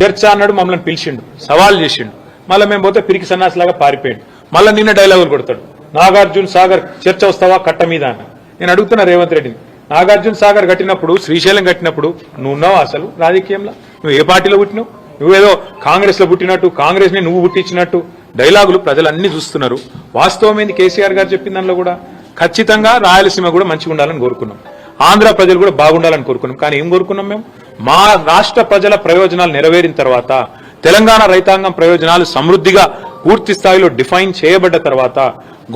చర్చ అన్నాడు, మమ్మల్ని పిలిచిండు, సవాల్ చేసిండు. మళ్ళీ మేము పోతే పిరికి సన్నాసిలాగా పారిపోయాడు. మళ్ళీ నిన్న డైలాగులు కొడతాడు, నాగార్జున సాగర్ చర్చ వస్తావా కట్ట మీద అన్న. నేను అడుగుతున్నా రేవంత్ రెడ్డిని, నాగార్జున సాగర్ కట్టినప్పుడు, శ్రీశైలం కట్టినప్పుడు నువ్వు ఉన్నావు అసలు రాజకీయంలో? నువ్వు ఏ పార్టీలో పుట్టినావు? నువ్వేదో కాంగ్రెస్ లో పుట్టినట్టు, కాంగ్రెస్ ని నువ్వు పుట్టించినట్టు డైలాగులు ప్రజలన్నీ చూస్తున్నారు. వాస్తవమైంది కేసీఆర్ గారు చెప్పిన దానిలో కూడా ఖచ్చితంగా రాయలసీమ కూడా మంచిగా ఉండాలని కోరుకున్నాం, ఆంధ్ర ప్రజలు కూడా బాగుండాలని కోరుకున్నాం. కానీ ఏం కోరుకున్నాం మేము? మా రాష్ట్ర ప్రజల ప్రయోజనాలు నెరవేరిన తర్వాత, తెలంగాణ రైతాంగం ప్రయోజనాలు సమృద్ధిగా పూర్తి స్థాయిలో డిఫైన్ చేయబడ్డ తర్వాత,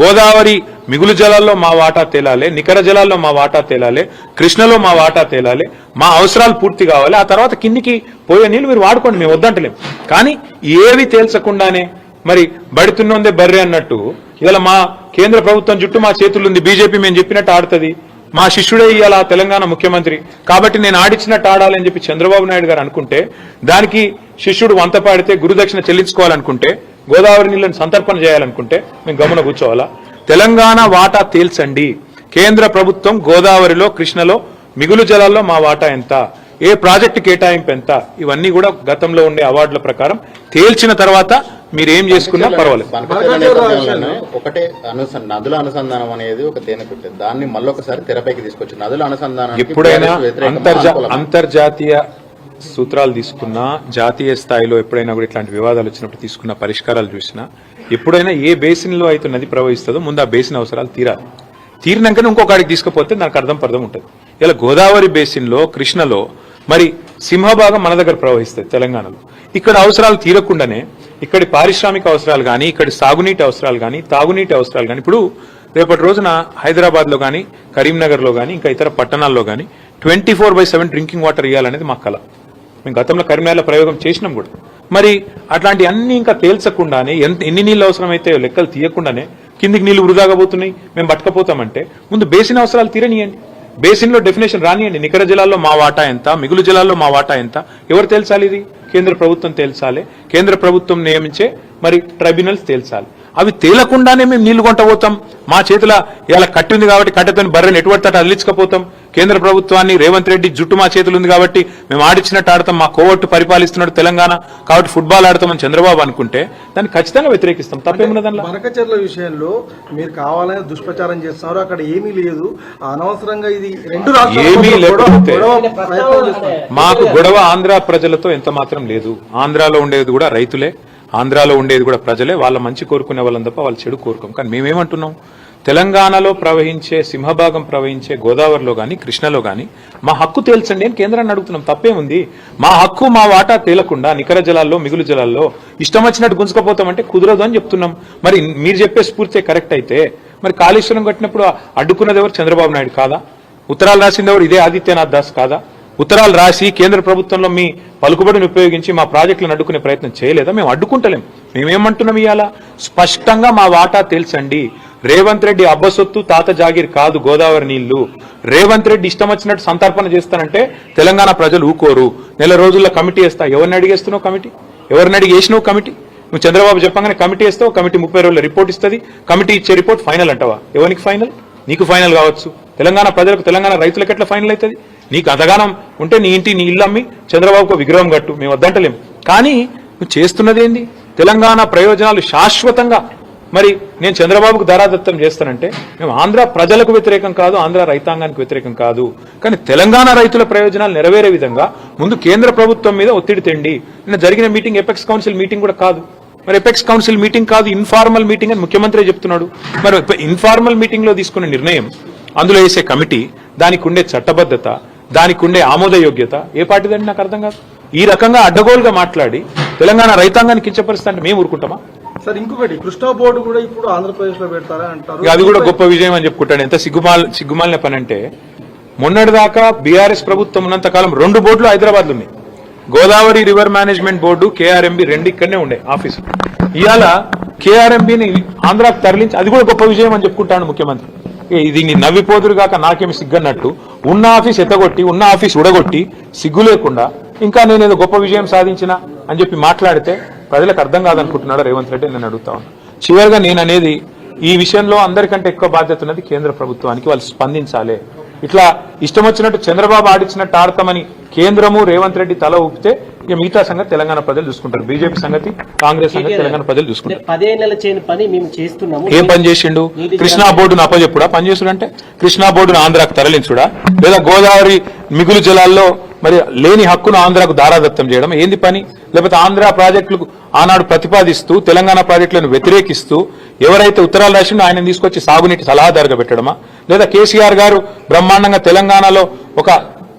గోదావరి మిగులు జలాల్లో మా వాటా తేలాలి, నికర జలాల్లో మా వాటా తేలాలి, కృష్ణలో మా వాటా తేలాలి, మా అవసరాలు పూర్తి కావాలి. ఆ తర్వాత కిందికి పోయే నీళ్లు మీరు వాడుకోండి, మేము వద్దంటలేం. కానీ ఏవి తేల్చకుండానే మరి బడితున్నోందే బర్రె అన్నట్టు ఇలా మా కేంద్ర ప్రభుత్వం చుట్టూ మా చేతులుంది, బీజేపీ మేము చెప్పినట్టు ఆడుతుంది, మా శిష్యుడే ఇవాళ తెలంగాణ ముఖ్యమంత్రి కాబట్టి నేను ఆడిచ్చినట్టు ఆడాలని చెప్పి చంద్రబాబు నాయుడు గారు అనుకుంటే, దానికి శిష్యుడు వంత పాడితే గురుదక్షిణ చెల్లించుకోవాలనుకుంటే, గోదావరి నీళ్లను సంతర్పణ చేయాలనుకుంటే మేము గమన కూర్చోవాలా? తెలంగాణ వాటా తేల్చండి. కేంద్ర ప్రభుత్వం గోదావరిలో, కృష్ణలో మిగులు జలాల్లో మా వాటా ఎంత, ఏ ప్రాజెక్టు కేటాయింపు ఎంత, ఇవన్నీ కూడా గతంలో ఉండే అవార్డుల ప్రకారం తేల్చిన తర్వాత మీరేం చేసుకున్నా పర్వాలేదు. ఒకటే నదుల అనుసంధానం అనేది ఒక తేనె, దాన్ని మళ్ళొకసారి తెరపైకి తీసుకొచ్చి నదుల అనుసంధానం ఎప్పుడైనా అంతర్జాతీయ సూత్రాలు తీసుకున్నా, జాతీయ స్థాయిలో ఎప్పుడైనా కూడా ఇట్లాంటి వివాదాలు వచ్చినప్పుడు తీసుకున్న పరిష్కారాలు చూసినా, ఎప్పుడైనా ఏ బేసిన్ లో అయితే నది ప్రవహిస్తుందో ముందు ఆ బేసిన్ అవసరాలు తీరాలి. తీరినాకనే ఇంకొకడికి తీసుకుపోతే నాకు అర్థం ఉంటుంది. ఇలా గోదావరి బేసిన్ లో, కృష్ణలో మరి సింహభాగం మన దగ్గర ప్రవహిస్తుంది తెలంగాణలో. ఇక్కడ అవసరాలు తీరకుండానే ఇక్కడి పారిశ్రామిక అవసరాలు కానీ, ఇక్కడి సాగునీటి అవసరాలు కానీ, తాగునీటి అవసరాలు కానీ, ఇప్పుడు రేపటి రోజున హైదరాబాద్ లో కానీ, కరీంనగర్ లో కానీ, ఇంకా ఇతర పట్టణాల్లో కానీ 24/7 డ్రింకింగ్ వాటర్ ఇవ్వాలనేది మా కళ. మేము గతంలో కరీంనగర్లో ప్రయోగం చేసినాం కూడా. మరి అట్లాంటి అన్ని ఇంకా తేల్చకుండానే, ఎన్ని నీళ్ళు అవసరమైతే లెక్కలు తీయకుండానే కిందికి నీళ్లు వృధాగా పోతున్నాయి, మేము పట్టుకపోతామంటే ముందు బేసిన్ అవసరాలు తీరనియండి, బేసిన్ లో డెఫినేషన్ రానియండి. నికర జలాల్లో మా వాటా ఎంత, మిగులు జలాల్లో మా వాటా ఎంత, ఎవరు తేల్చాలి? ఇది కేంద్ర ప్రభుత్వం తేల్చాలి. కేంద్ర ప్రభుత్వం నియమించే మరి ట్రైబ్యునల్స్ తేల్చాలి. అవి తేలకుండానే మేము నీళ్లు కొంటపోతాం. మా చేతుల ఇలా కట్టింది కాబట్టి కట్టెతోని బర్రెని ఎటువంటి అదిలించకపోతాం. కేంద్ర ప్రభుత్వాన్ని రేవంత్ రెడ్డి జుట్టు మా చేతులు ఉంది కాబట్టి మేము ఆడిచ్చినట్టు ఆడతాం, మా కోవట్టు పరిపాలిస్తున్నాడు తెలంగాణ కాబట్టి ఫుట్బాల్ ఆడతామని చంద్రబాబు అనుకుంటే దాన్ని ఖచ్చితంగా వ్యతిరేకిస్తాం. తప్పేమున్నది దానిలో? బనకచెర్ల విషయంలో మీరు కావాలని దుష్ప్రచారం చేస్తున్నారు, అక్కడ ఏమీ లేదు, అనవసరంగా ఇది రెండు ఏమీ లేకపోతే మాకు గొడవ ఆంధ్ర ప్రజలతో ఎంత మాత్రం లేదు. ఆంధ్రాలో ఉండేది కూడా రైతులే, ఆంధ్రాలో ఉండేది కూడా ప్రజలే. వాళ్ళ మంచి కోరుకునే వాళ్ళని తప్ప వాళ్ళు చెడు కోరుకోం. కానీ మేమేమంటున్నాం, తెలంగాణలో ప్రవహించే, సింహభాగం ప్రవహించే గోదావరిలో కానీ, కృష్ణలో కానీ మా హక్కు తేల్చండి అని కేంద్రాన్ని అడుగుతున్నాం. తప్పేముంది? మా హక్కు, మా వాటా తేలకుండా నికర జలాల్లో, మిగులు జలాల్లో ఇష్టం వచ్చినట్టు గుంజుకపోతామంటే కుదరదు అని చెప్తున్నాం. మరి మీరు చెప్పే స్ఫూర్తి కరెక్ట్ అయితే మరి కాళేశ్వరం కట్టినప్పుడు అడ్డుకున్నది ఎవరు? చంద్రబాబు నాయుడు కాదా? ఉత్తరాలు రాసింది ఎవరు? ఇదే ఆదిత్యనాథ్ దాస్ కాదా? ఉత్తరాలు రాసి కేంద్ర ప్రభుత్వంలో మీ పలుకుబడిని ఉపయోగించి మా ప్రాజెక్టులను అడ్డుకునే ప్రయత్నం చేయలేదా? మేము అడ్డుకుంటలేం. మేమేమంటున్నాం ఇవాళ? స్పష్టంగా మా వాటా తేల్చండి. రేవంత్ రెడ్డి అబ్బసొత్తు, తాత జాగీర్ కాదు గోదావరి నీళ్లు. రేవంత్ రెడ్డి ఇష్టం వచ్చినట్టు సంతర్పణ చేస్తానంటే తెలంగాణ ప్రజలు ఊకోరు. నెల రోజుల్లో కమిటీ వేస్తా. ఎవరిని అడిగేస్తున్నావు కమిటీ? ఎవరిని అడిగేసినావు కమిటీ? నువ్వు చంద్రబాబు చెప్పగానే కమిటీ వేస్తావు, కమిటీ 30 రోజుల రిపోర్ట్ ఇస్తుంది, కమిటీ ఇచ్చే రిపోర్ట్ ఫైనల్ అంటావా? ఎవరికి ఫైనల్? నీకు ఫైనల్ కావచ్చు, తెలంగాణ ప్రజలకు, తెలంగాణ రైతులకు ఎట్లా ఫైనల్ అవుతుంది? నీకు అదగానం ఉంటే నీ ఇంటి, నీ ఇల్లు అమ్మి చంద్రబాబుకు విగ్రహం కట్టు, మేము వద్దంటలేం. కానీ నువ్వు చేస్తున్నది ఏంది? తెలంగాణ ప్రయోజనాలు శాశ్వతంగా మరి నేను చంద్రబాబుకు ధారాదత్తం చేస్తానంటే మేము ఆంధ్ర ప్రజలకు వ్యతిరేకం కాదు, ఆంధ్ర రైతాంగానికి వ్యతిరేకం కాదు. కానీ తెలంగాణ రైతుల ప్రయోజనాలు నెరవేరే విధంగా ముందు కేంద్ర ప్రభుత్వం మీద ఒత్తిడి తెండి. నిన్న జరిగిన మీటింగ్ ఎపెక్స్ కౌన్సిల్ మీటింగ్ కూడా కాదు. మరి ఎపెక్స్ కౌన్సిల్ మీటింగ్ కాదు, ఇన్ఫార్మల్ మీటింగ్ అని ముఖ్యమంత్రి చెప్తున్నాడు. మరి ఇన్ఫార్మల్ మీటింగ్ లో తీసుకునే నిర్ణయం, అందులో వేసే కమిటీ, దానికి ఉండే చట్టబద్ధత, దానికి ఉండే ఆమోదయోగ్యత ఏ పార్టీదండి నాకు అర్థం కాదు. ఈ రకంగా అడ్డగోలుగా మాట్లాడి తెలంగాణ రైతాంగాన్ని కించపరుస్తా అంటే మేము ఊరుకుంటామా? సార్ ఇంకొకటి, కృష్ణా బోర్డు కూడా ఇప్పుడు ఆంధ్రప్రదేశ్ లో పెడతారా అంటారు. అది కూడా గొప్ప విజయం అని చెప్పుకుంటాడు. ఎంత సిగ్గుమాలిన పని అంటే, మొన్నటిదాకా బీఆర్ఎస్ ప్రభుత్వం ఉన్నంత కాలం 2 బోర్డులు హైదరాబాద్ లో ఉన్నాయి. Godavari river management board, KRMB 2 ఇక్కడనే ఉండే ఆఫీసు. ఇవాళ కేఆర్ఎంబిని ఆంధ్రాకు తరలించి, అది కూడా గొప్ప విజయం అని చెప్పుకుంటాడు ముఖ్యమంత్రి. ఇది నవ్విపోదురు కాక నాకేమి సిగ్గన్నట్టు ఉన్న ఆఫీస్ ఎత్తగొట్టి, ఉన్న ఆఫీస్ ఉడగొట్టి, సిగ్గు లేకుండా ఇంకా నేనేదో గొప్ప విజయం సాధించిన అని చెప్పి మాట్లాడితే ప్రజలకు అర్థం కాదనుకుంటున్నాడు రేవంత్ రెడ్డి. నేను అడుగుతా ఉన్నా. చివరిగా నేను అనేది, ఈ విషయంలో అందరికంటే ఎక్కువ బాధ్యత ఉన్నది కేంద్ర ప్రభుత్వానికి. వాళ్ళు స్పందించాలి. ఇట్లా ఇష్టం వచ్చినట్టు చంద్రబాబు ఆడిచ్చినట్టు ఆడతామని కేంద్రము, రేవంత్ రెడ్డి తల ఊపితే ఇక మిగతా సంగతి తెలంగాణ ప్రజలు చూసుకుంటారు. బీజేపీ సంగతి, కాంగ్రెస్ సంగతి తెలంగాణ ప్రజలు చూసుకుంటారు. 10 ఏళ్ల చేయని పని మేము చేస్తున్నాము. ఏం పని చేసిండు? కృష్ణా బోర్డును అప్పచెప్పుడా పని చేసుడంటే? కృష్ణా బోర్డును ఆంధ్రాకు తరలించుడా? లేదా గోదావరి మిగులు జలాల్లో మరి లేని హక్కును ఆంధ్రాకు దారాదత్తం చేయడం ఏంది పని? లేకపోతే ఆంధ్ర ప్రాజెక్టులకు ఆనాడు ప్రతిపాదిస్తూ తెలంగాణ ప్రాజెక్టులను వ్యతిరేకిస్తూ ఎవరైతే ఉత్తరాలు రాసిండో ఆయన తీసుకొచ్చి సాగునీటి సలహాదారుగా పెట్టడమా? లేదా కేసీఆర్ గారు బ్రహ్మాండంగా తెలంగాణలో ఒక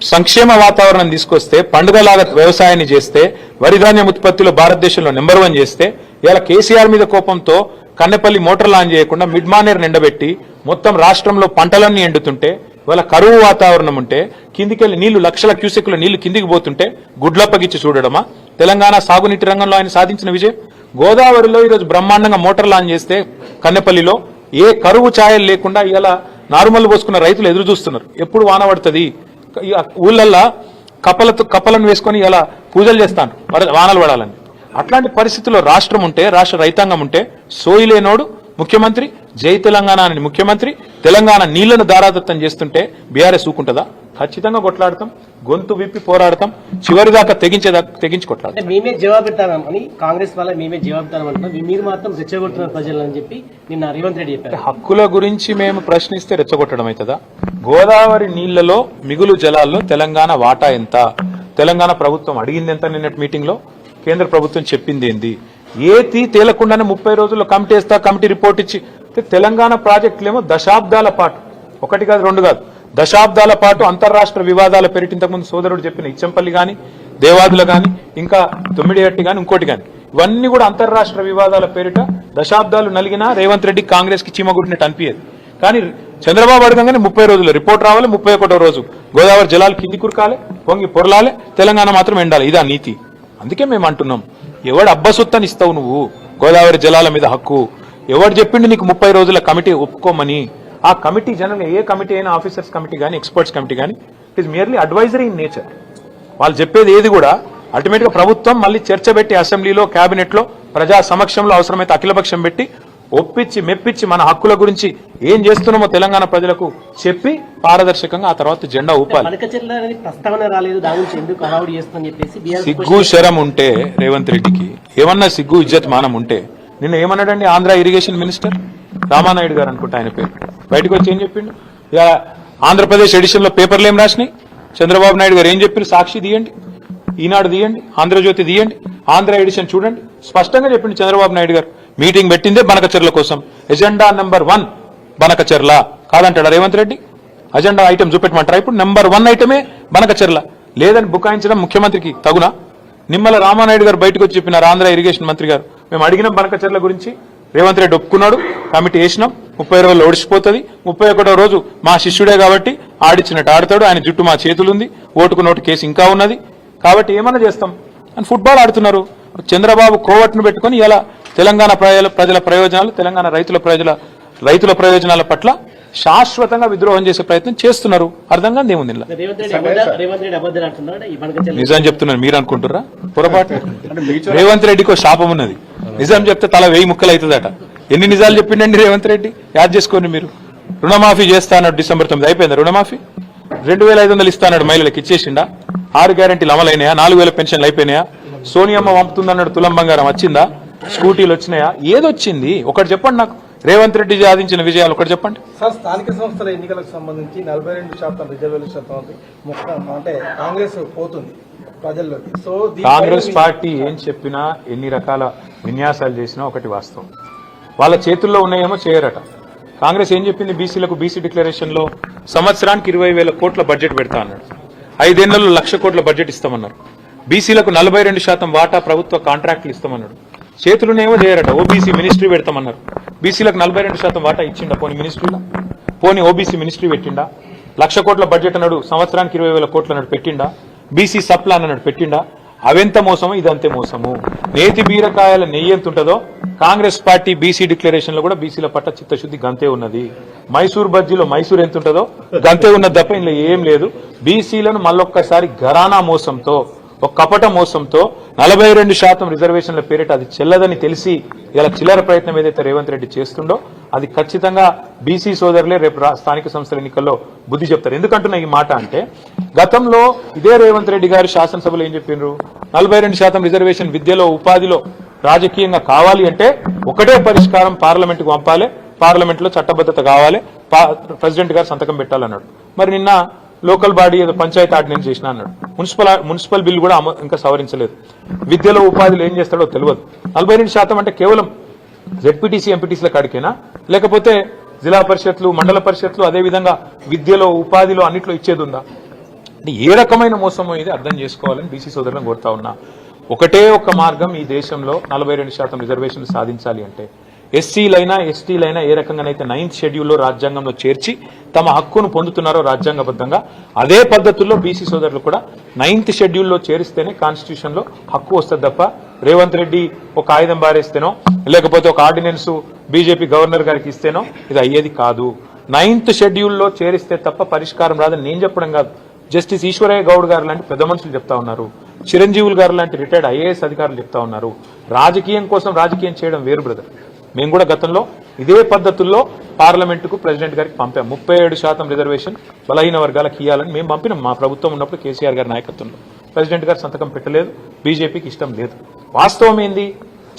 సంక్షేమ వాతావరణం తీసుకొస్తే, పండుగలాగా వ్యవసాయాన్ని చేస్తే, వరిధాన్యం ఉత్పత్తిలో భారతదేశంలో నెంబర్ 1 చేస్తే, ఇలా కేసీఆర్ మీద కోపంతో కన్నెపల్లి మోటార్ లాంచ్ చేయకుండా మిడ్ మానేర్ నిండబెట్టి మొత్తం రాష్ట్రంలో పంటలన్నీ ఎండుతుంటే, ఇవాళ కరువు వాతావరణం ఉంటే, కిందికెళ్లి నీళ్లు లక్షల క్యూసెక్ల నీళ్లు కిందికి పోతుంటే గుడ్లప్పగిచ్చి చూడడమా తెలంగాణ సాగునీటి రంగంలో ఆయన సాధించిన విజయం? గోదావరిలో ఈరోజు బ్రహ్మాండంగా మోటార్ లాంచ్ చేస్తే కన్నెపల్లిలో ఏ కరువు ఛాయలు లేకుండా ఇలా నార్మల్ పోసుకున్న రైతులు ఎదురు చూస్తున్నారు. ఎప్పుడు వాన పడుతుంది? ఊళ్ళల్లో కప్పలను వేసుకొని ఇలా పూజలు చేస్తాను వానలు పడాలని. అట్లాంటి పరిస్థితుల్లో రాష్ట్రం ఉంటే, రాష్ట్ర రైతాంగం ఉంటే, సోయిలేనోడు ముఖ్యమంత్రి, జై తెలంగాణ అని ముఖ్యమంత్రి తెలంగాణ నీళ్లను దారాదత్తం చేస్తుంటే బీఆర్ఎస్ ఊకుంటుందా? ఖచ్చితంగా కొట్లాడతాం, గొంతు విప్పి పోరాడతాం, చివరిదాకా తెగించి కొట్లాడతాం. అంటే మేమే జవాబిస్తామని కాంగ్రెస్ వాళ్ళ మేమే జవాబిస్తామంటున్నాం, మీరు మాత్రం రెచ్చగొడుతున్నారు ప్రజలని చెప్పి నిన్న రేవంత్ రెడ్డి చెప్పారు. హక్కుల గురించి మేము ప్రశ్నిస్తే రెచ్చగొట్టడం అవుతుందా? గోదావరి నీళ్లలో మిగులు జలాల్లో తెలంగాణ వాటా ఎంత? తెలంగాణ ప్రభుత్వం అడిగింది ఎంత? నిన్నటి మీటింగ్ లో కేంద్ర ప్రభుత్వం చెప్పింది ఏంది? ఏతి తేలకుండానే 30 రోజుల్లో కమిటీ వేస్తా, కమిటీ రిపోర్ట్ ఇచ్చి తెలంగాణ ప్రాజెక్టులేమో దశాబ్దాల పాటు, 1 కాదు 2 కాదు, దశాబ్దాల పాటు అంతర్రాష్ట్ర వివాదాల పేరిట ఇంతకుముందు సోదరుడు చెప్పిన ఇచ్చంపల్లి గాని, దేవాదుల గాని, ఇంకా తొమ్మిడిగట్టి గాని, ఇంకోటి గాని, ఇవన్నీ కూడా అంతర్రాష్ట్ర వివాదాల పేరిట దశాబ్దాలు నలిగినా రేవంత్ రెడ్డి కాంగ్రెస్ కి చీమగుట్టినట్టు అనిపించేది. కానీ చంద్రబాబు అడగంగానే 30 రోజుల్లో రిపోర్ట్ రావాలి, 31వ రోజు గోదావరి జలాలు కింది కురకాలి, పొంగి పొరలాలి, తెలంగాణ మాత్రం ఎండాలి. ఇదా నీతి. అందుకే మేము అంటున్నాం, ఎవడు అబ్బసొత్తని ఇస్తావు నువ్వు గోదావరి జలాల మీద హక్కు? ఎవడు చెప్పిండు నీకు 30 రోజుల కమిటీ ఒప్పుకోమని? ఆ కమిటీ జనరల్ ఏ కమిటీ అయినా, ఆఫీసర్స్ కమిటీ కానీ, ఎక్స్పర్ట్స్ కమిటీ కానీ, it is merely advisory in nature. వాళ్ళు చెప్పేది ఏది కూడా అల్టిమేట్ గా ప్రభుత్వం మళ్ళీ చర్చ పెట్టి అసెంబ్లీలో, కేబినెట్ లో, ప్రజా సమక్షంలో అవసరమైతే అఖిలపక్షం పెట్టి ఒప్పించి మెప్పించి మన హక్కుల గురించి ఏం చేస్తున్నామో తెలంగాణ ప్రజలకు చెప్పి పారదర్శకంగా ఆ తర్వాత జెండా ఊపాలి. ప్రస్తావన రాలేదు, దాని నుంచి ఎందుకు అలౌడ్ చేస్తామని చెప్పేసి సిగ్గు శరం ఉంటే రేవంత్ రెడ్డికి, ఏమన్నా సిగ్గు ఇజ్జత్ మానం ఉంటే, నిన్న ఏమన్నాడండి ఆంధ్ర ఇరిగేషన్ మినిస్టర్ రామానాయుడు గారు అనుకుంటా ఆయన పేరు, బయటకు వచ్చి ఏం చెప్పిండు? ఇక ఆంధ్రప్రదేశ్ ఎడిషన్ లో పేపర్లు ఏం రాసినాయి? చంద్రబాబు నాయుడు గారు ఏం చెప్పారు? సాక్షి తీయండి, ఈనాడు తీయండి, ఆంధ్రజ్యోతి తీయండి, ఆంధ్ర ఎడిషన్ చూడండి, స్పష్టంగా చెప్పిండు చంద్రబాబు నాయుడు గారు. మీటింగ్ పెట్టిందే బనకచెర్ల కోసం, ఎజెండా నెంబర్ 1 బనకచెర్ల కాదంటాడా రేవంత్ రెడ్డి? అజెండా ఐటమ్ చూపెట్టమంటారా? ఇప్పుడు నెంబర్ 1 ఐటమే బనకచెర్ల. లేదని బుకాయించడం ముఖ్యమంత్రికి తగునా? నిమ్మల రామానాయుడు గారు బయటకు వచ్చి చెప్పినారు, ఆంధ్ర ఇరిగేషన్ మంత్రి గారు, మేము అడిగిన బనకచెర్ల గురించి రేవంత్ రెడ్డి ఒప్పుకున్నాడు, కమిటీ వేసినాం, 30 రోజుల్లో ఓడిచిపోతుంది, 31వ రోజు మా శిష్యుడే కాబట్టి ఆడిచ్చినట్టు ఆడతాడు, ఆయన జుట్టు మా చేతులుంది, ఓటుకు నోటు కేసు ఇంకా ఉన్నది, కాబట్టి ఏమన్నా చేస్తాం అని ఫుట్బాల్ ఆడుతున్నారు. చంద్రబాబు కోవట్ను పెట్టుకుని ఇలా తెలంగాణ ప్రజల ప్రయోజనాలు, తెలంగాణ రైతుల ప్రయోజనాల పట్ల శాశ్వతంగా విద్రోహం చేసే ప్రయత్నం చేస్తున్నారు. అర్థం కాదు ఏముంది. నిజం చెప్తున్నారు, మీరు అనుకుంటున్నారా? పొరపాటు. రేవంత్ రెడ్డికి శాపం ఉన్నది, నిజం చెప్తే తల 1000 ముక్కలు అవుతుందట. ఎన్ని నిజాలు చెప్పిండండి రేవంత్ రెడ్డి? యాద్ చేసుకోండి మీరు. రుణమాఫీ చేస్తా అన్నాడు December 9, అయిపోయిందా రుణమాఫీ? 2500 ఇస్తా అన్నాడు, మహిళలకు ఇచ్చేసిండా? 6 గ్యారెంటీలు అమలైనాయా? 4000 పెన్షన్లు అయిపోయినాయా? సోనియమ్మ పంపుతుందన్నాడు, తులం బంగారం వచ్చిందా? స్కూటీలు వచ్చినాయా? ఏదొచ్చింది ఒకటి చెప్పండి నాకు. రేవంత్ రెడ్డి సాధించిన విజయాలు ఒకటి చెప్పండి. సార్, స్థానిక సంస్థల ఎన్నికలకు సంబంధించి 42% రిజర్వేషన్ అంటే కాంగ్రెస్ పోతుంది ప్రజల్లోకి. సో కాంగ్రెస్ పార్టీ ఏం చెప్పినా, ఎన్ని రకాల విన్యాసాలు చేసినా ఒకటి వాస్తవం, వాళ్ళ చేతుల్లో ఉన్నాయేమో చేయరట. కాంగ్రెస్ ఏం చెప్పింది? బీసీలకు బీసీ డిక్లరేషన్ లో సంవత్సరానికి 20,000 కోట్ల బడ్జెట్ పెడతా అన్నాడు. 5 ఏళ్లలో 1,00,000 కోట్ల బడ్జెట్ ఇస్తామన్నారు. బీసీలకు 42% వాటా ప్రభుత్వ కాంట్రాక్టులు ఇస్తామన్నాడు. చేతులునేమో చేయరట. OBC ministry పెడతామన్నారు. బీసీలకు 42% వాటా ఇచ్చిండా? పోనీ మినిస్ట్రీలో, పోనీ ఓబీసీ మినిస్ట్రీ పెట్టిండా? 1,00,000 కోట్ల బడ్జెట్ అన్నాడు, సంవత్సరానికి 20,000 కోట్లు అన్నాడు, పెట్టిండా? బీసీ సప్లాన్ అన్నాడు, పెట్టిండా? అవెంత మోసము, ఇదంతే మోసము. నేతి బీరకాయల నెయ్యి ఎంత ఉంటుందో కాంగ్రెస్ పార్టీ బీసీ డిక్లరేషన్ లో కూడా బీసీల పట్ల చిత్తశుద్ధి గంతే ఉన్నది. మైసూర్ బజ్జీలో మైసూర్ ఎంత ఉంటుందో గంతే ఉన్నది తప్ప ఇందులో ఏం లేదు. బీసీలను మళ్ళొక్కసారి ఘరానా మోసంతో, ఒక కపట మోసంతో 42% రిజర్వేషన్ల పేరిట అది చెల్లదని తెలిసి ఇలా చిల్లర ప్రయత్నం ఏదైతే రేవంత్ రెడ్డి చేస్తుండో అది ఖచ్చితంగా బీసీ సోదరులే రేపు స్థానిక సంస్థల ఎన్నికల్లో బుద్ధి చెప్తారు. ఎందుకంటున్నా ఈ మాట అంటే గతంలో ఇదే రేవంత్ రెడ్డి గారు శాసనసభలో ఏం చెప్పిండ్రు? 42% రిజర్వేషన్ విద్యలో ఉపాధిలో రాజకీయంగా కావాలి అంటే ఒకటే పరిష్కారం, పార్లమెంట్కి పంపాలి, పార్లమెంట్ లో చట్టబద్ధత కావాలి, ప్రెసిడెంట్ గారు సంతకం పెట్టాలన్నాడు. మరి నిన్న లోకల్ బాడీ ఏదో పంచాయతీ ఆర్డినెన్స్ చేసిన అన్నాడు. మున్సిపల్ బిల్ కూడా ఇంకా సవరించలేదు. విద్యలో ఉపాధిలో ఏం చేస్తాడో తెలియదు. 42% అంటే కేవలం జెడ్పీటీసీ ఎంపీటీసీల కాడికేనా, లేకపోతే జిల్లా పరిషత్లు, మండల పరిషత్లు, అదేవిధంగా విద్యలో ఉపాధిలో అన్నిట్లో ఇచ్చేది ఉందా? అంటే ఏ రకమైన మోసమో ఇది అర్థం చేసుకోవాలని బీసీ సోదరులను కోరుతా ఉన్నా. ఒకటే ఒక మార్గం ఈ దేశంలో 42% రిజర్వేషన్ సాధించాలి అంటే ఎస్సీలైనా ఎస్టీలైనా ఏ రకంగానైతే 9th షెడ్యూల్లో రాజ్యాంగంలో చేర్చి తమ హక్కును పొందుతున్నారో రాజ్యాంగబద్ధంగా, అదే పద్ధతుల్లో బీసీ సోదరులు కూడా 9th షెడ్యూల్లో చేరిస్తేనే కాన్స్టిట్యూషన్ లో హక్కు వస్తుంది తప్ప రేవంత్ రెడ్డి ఒక ఆయుధం బారేస్తేనో లేకపోతే ఒక ఆర్డినెన్స్ బీజేపీ గవర్నర్ గారికి ఇస్తేనో ఇది అయ్యేది కాదు. 9th షెడ్యూల్లో చేరిస్తే తప్ప పరిష్కారం రాదని నేను చెప్పడం కాదు, జస్టిస్ ఈశ్వరయ్య గౌడ్ గారు లాంటి పెద్ద మనుషులు చెప్తా ఉన్నారు, చిరంజీవులు గారు లాంటి రిటైర్డ్ ఐఏఎస్ అధికారులు చెప్తా ఉన్నారు. రాజకీయం కోసం రాజకీయం చేయడం వేరు బ్రదర్. మేము కూడా గతంలో ఇదే పద్ధతుల్లో పార్లమెంటుకు ప్రెసిడెంట్ గారికి పంపాం. 37% రిజర్వేషన్ బలహీన వర్గాలకు ఇవ్వాలని మేము పంపినాం. మా ప్రభుత్వం ఉన్నప్పుడు కేసీఆర్ గారి నాయకత్వంలో ప్రెసిడెంట్ గారు సంతకం పెట్టలేదు, బీజేపీకి ఇష్టం లేదు. వాస్తవం ఏంది?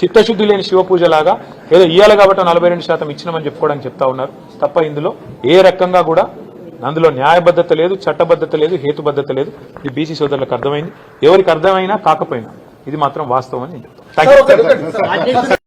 చిత్తశుద్ధి లేని శివపూజలాగా ఏదో ఇయ్యాలి కాబట్టి 42% ఇచ్చినామని చెప్పుకోవడానికి చెప్తా ఉన్నారు తప్ప ఇందులో ఏ రకంగా కూడా అందులో న్యాయబద్ధత లేదు, చట్టబద్ధత లేదు, హేతుబద్ధత లేదు. ఇది బీసీ సోదరులకు అర్థమైంది. ఎవరికి అర్థమైనా కాకపోయినా ఇది మాత్రం వాస్తవం అని నేను చెప్తాను.